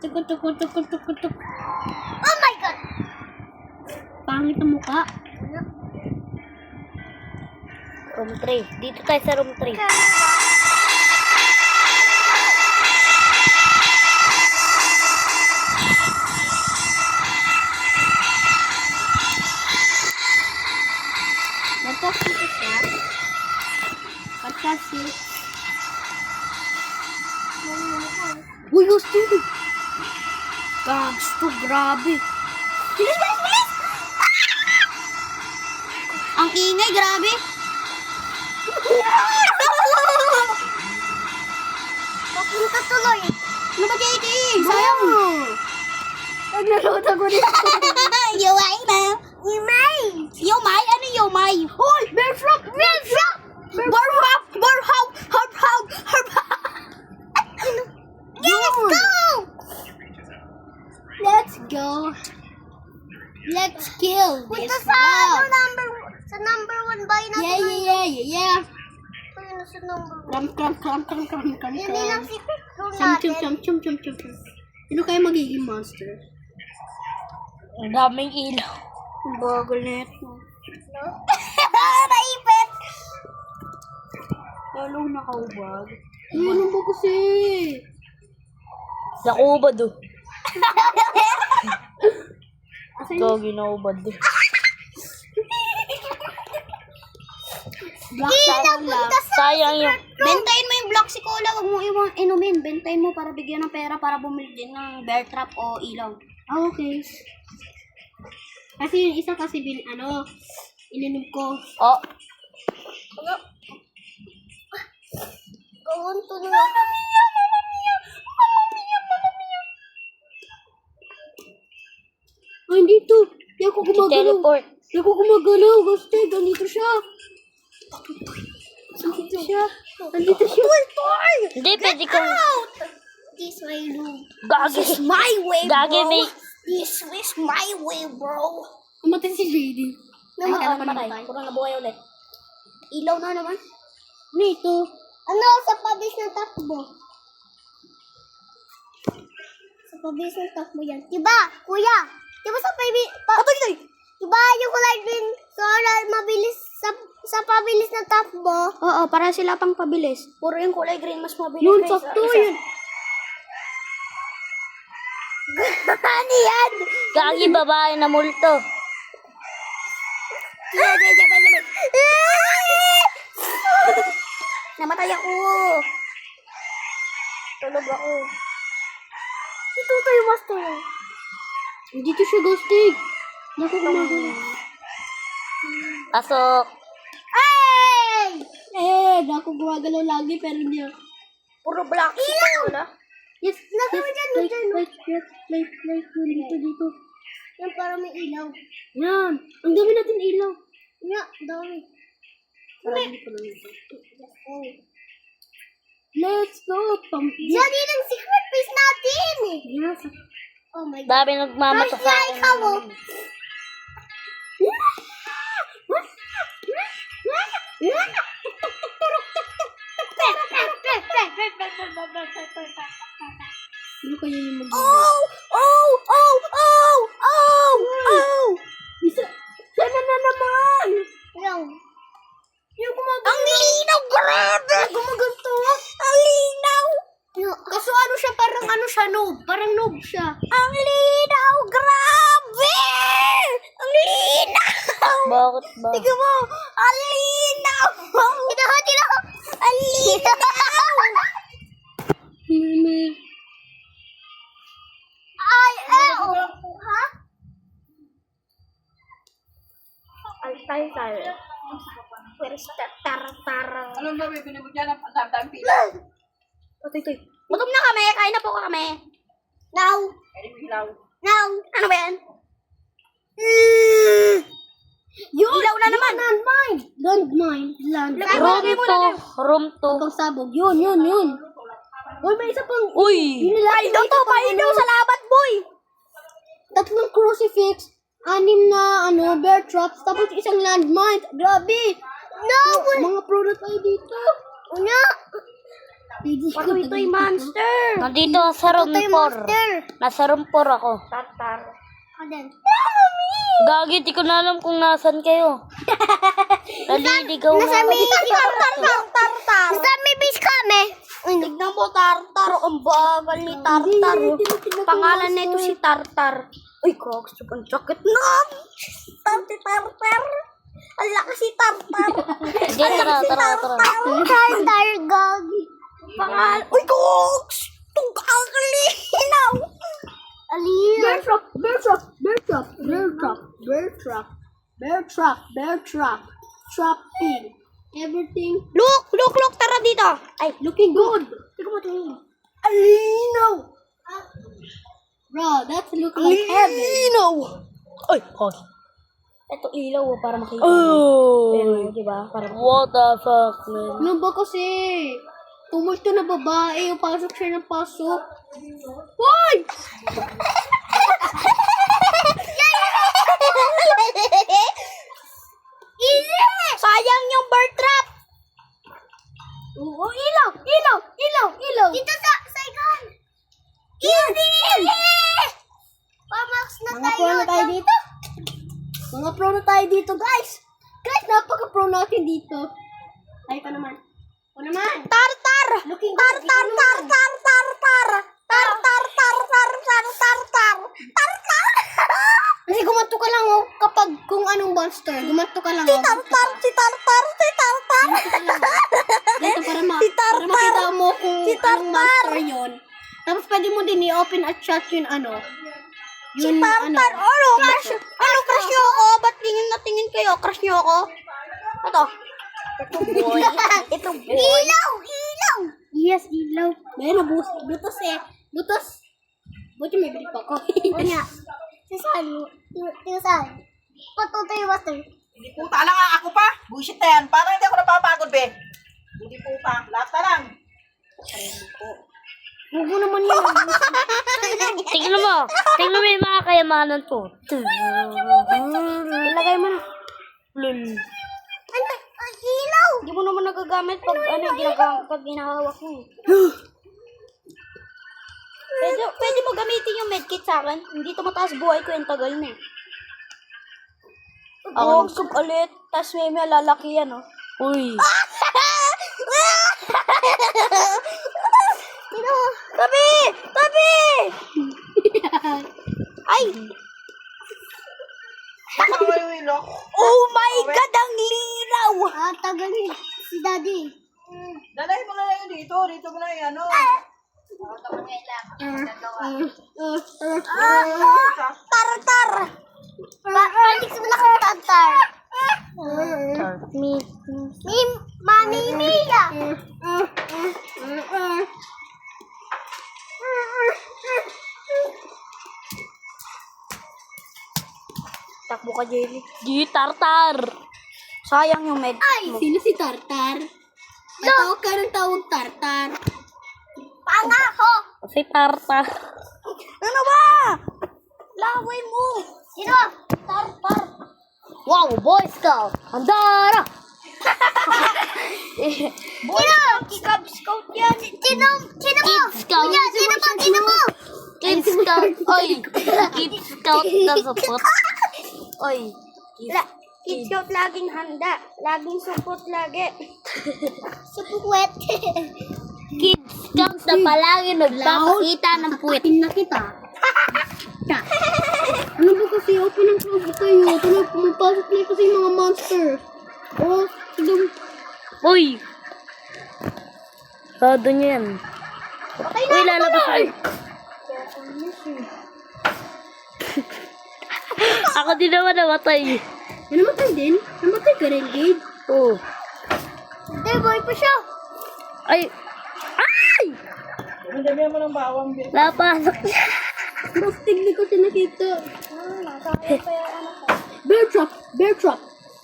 Oh my God! Pangit ang mukha. Room 3. Dito tayo sa room 3. Nagpapakita siya. Pagkasi. Uy, gusto. Gags to, grabe. Bilis, bilis, bilis! Ang ingay, grabe. Papunta tuloy. Ano ba, JD? Sayang. Nagluluto ko dito. Yumay na. Imay! Yumay? Ano yumay? Hoy, bear trap! Bear trap! Bear trap! Bear hop! Hop! Hop! Hop! Let's go! Let's go. Let's kill this Punta sa world. number 1 bahay natin. Yeah. Ayun, sa number 1. Kram. Yun lang secret room Chum. natin. Sino kaya magiging monster? Ang daming ilaw. Ang bagal na ito. Naipit! Lalo nakaubag. Ano ba kasi? Nakubad oh. Asan Ikaw ginaubad eh. Black sayang lang. Sayang yung... Bentayin mo yung black si Cola. Huwag mo inumin. Bentayin mo para bigyan ng pera para bumili din ng bear trap o ilaw. Ah, okay. Kasi yung isa kasi ininom ko. Oh. Gawin to na. Ay, dito. Hindi ako gumagalaw. Teleport. Hindi ako gumagalaw. Gusto, ganito siya. Nandito siya. Hindi, pwede kang... This my room. Gagi. My way, Gagi, bro. may... This is my way, bro. Namatay si JD. Namatay. Puro nabuhay ulit. Ilaw na naman. Ano ito? Ano sa pabis ng takbo? Sa pabis ng takbo yan. Diba, kuya? Diba sa pabis... Diba yung kulay green so mabilis sa pabilis ng takbo? Oo, para sila pang pabilis. Puro yung kulay green mas mabilis. Yun, kaysa sakto isa. yun. Ano yan? Gagi, babae na multo. Namatay ako. Tulog ako. Ito tayo, master. Dito siya, Ghostig. Hindi ako gumagalaw. Pasok. Ay! Hindi ako gumagalaw lagi, pero hindi ako. Puro black. Ilaw! Yes, Nagawa dyan, dyan. Dito. Yan, para may ilaw. Yan. Ang dami natin ilaw. Yan, dami. Let's go. Yan din ang secret place natin. Yes. Oh my God. Dami nagmamata Crush sa niya, akin. ikaw oh. Ano kaya yung mag- Oh! Isa. Sana na naman. Yan. Yung gumagalaw. Ang linaw, grabe! Gumaganto. Ang linaw! Kaso ano siya, parang ano siya, noob. Parang noob siya. Ang linaw, grabe! Ang linaw! Bakit ba? Tignan mo, ang linaw! Tinaw! Ang linaw! Ay, oh! Ha? Tayo. Where's that tarantara? Anong gawin? Binibigyan ng dam pila. Toy. Gutom na kami. Kain na po kami. Now! Kaya ilaw. Now! Ano ba yan? Yun! Ilaw na naman. Landmine. Room 2. Itong sabog. Yun. Uy, may isa pang... Uy! Ay, to. Painaw sa labat, boy. Tatlong crucifix. 6 na, bear traps. Tapos isang landmine. Grabe. No! Mga product tayo dito. Una! Patoy monster! Nandito sa room Ito yung 4. monster. Nasa room 4 ako. Tartar. Ako din. Gagi, di ko na alam kung nasan kayo. Naliligaw na Nasa ako. may Tartar! Nasa may base kami. Tignan mo, Tartar. Ang bagal ni Tartar. Pangalan nito si Tartar. Uy, Cox, ang sakit na. Tartar. Ang lakas si Tartar. Sige, tara. Tartar gagi. Pangalan. Uy, Cox! Itong kakalinaw. Alina. Bear trap. Trapping. Everything. Look, tara dito. Ay, looking good. Tingnan mo ito. Alinaw. Bro, that look like heaven. Alinaw. Ay, hoy. Ito ilaw para makita. Oh, Pero, di ba? Para what the fuck, man? ano ba kasi? Tumulto na babae, pasok siya ng pasok. Hoy! Sayang yung bird trap! Oo, ilaw! Dito sa ikan. Easy! Pamax na Mga pro na tayo dito. Mga pro na tayo dito, guys. Guys, napaka-pro natin dito. Ay, ka naman. Ako naman. Tartar! Kasi gumanto ka lang, oh. Kapag kung anong monster, gumanto ka lang, oh. Si Tartar! Dito, para makita mo kung anong monster yun. Tapos pwede mo din i-open at shut yung ano. Yun, crush nyo ako? Ba't tingin kayo? Crush nyo ako? Ito. Ito boy. Ilaw! Yes, ilaw. Mayroon na butos eh. Butos. Buti may bili pa ako. Kanya. Saan? Patutay yung master. Hindi puta lang ako pa. Bullshit na yan. Parang hindi ako napapagod, be. Hindi puta. Lahat na lang. Huwag mo naman yun. Tingnan mo yung mga kayamanan to. Ilagay mo na. Lul. Ano? Ilaw! Hindi mo naman nagagamit pag pag ginahawak mo. Pwede mo gamitin yung medkit sa akin. Hindi to mataas buhay ko yung tagal na eh. Ako sub ulit. Tapos may lalaki yan oh. Uy. Tabi! Ay! Nakakawilo. Oh my God! Ang linaw! Tagal ni si daddy. Dalahin mo na lang yun dito. Dito mo na yung ano. Tartar! Balik mo na kang tantar. Me. Mami Mia. Takbo ka, Jelly. Di tartar. Sayang yung med mo. Sino si Tartar? Tawag ka ng tawag Tartar. Pangako. Si tartar. Ano ba? Laway mo. Sino? Tartar. Wow, Boy Scout. Andara. Sino? Cub Scout yan. Sino mo? Kids Scout. Kuya, sino mo? Kids Scout. Oy. Kids Scout na support. Oy. Kids Scout laging handa. Laging support lagi. Supukwet. Kids Scout na palagi nagpapakita ng puwet. Na kita. Ano ba kasi? Open ang club kayo. Pumapasok na kasi yung mga monster. Oh, sige. Uy. Todo niyo yan. Uy, lalabas ay. Ako din naman namatay. Namatay din? Namatay ka rin, Gage? Oh. Hindi, boy pa siya. Ay. Ay! Ang dami mo ng bawang, be. Napasok niya. Bastig, di ko siya nakita. Bear trap!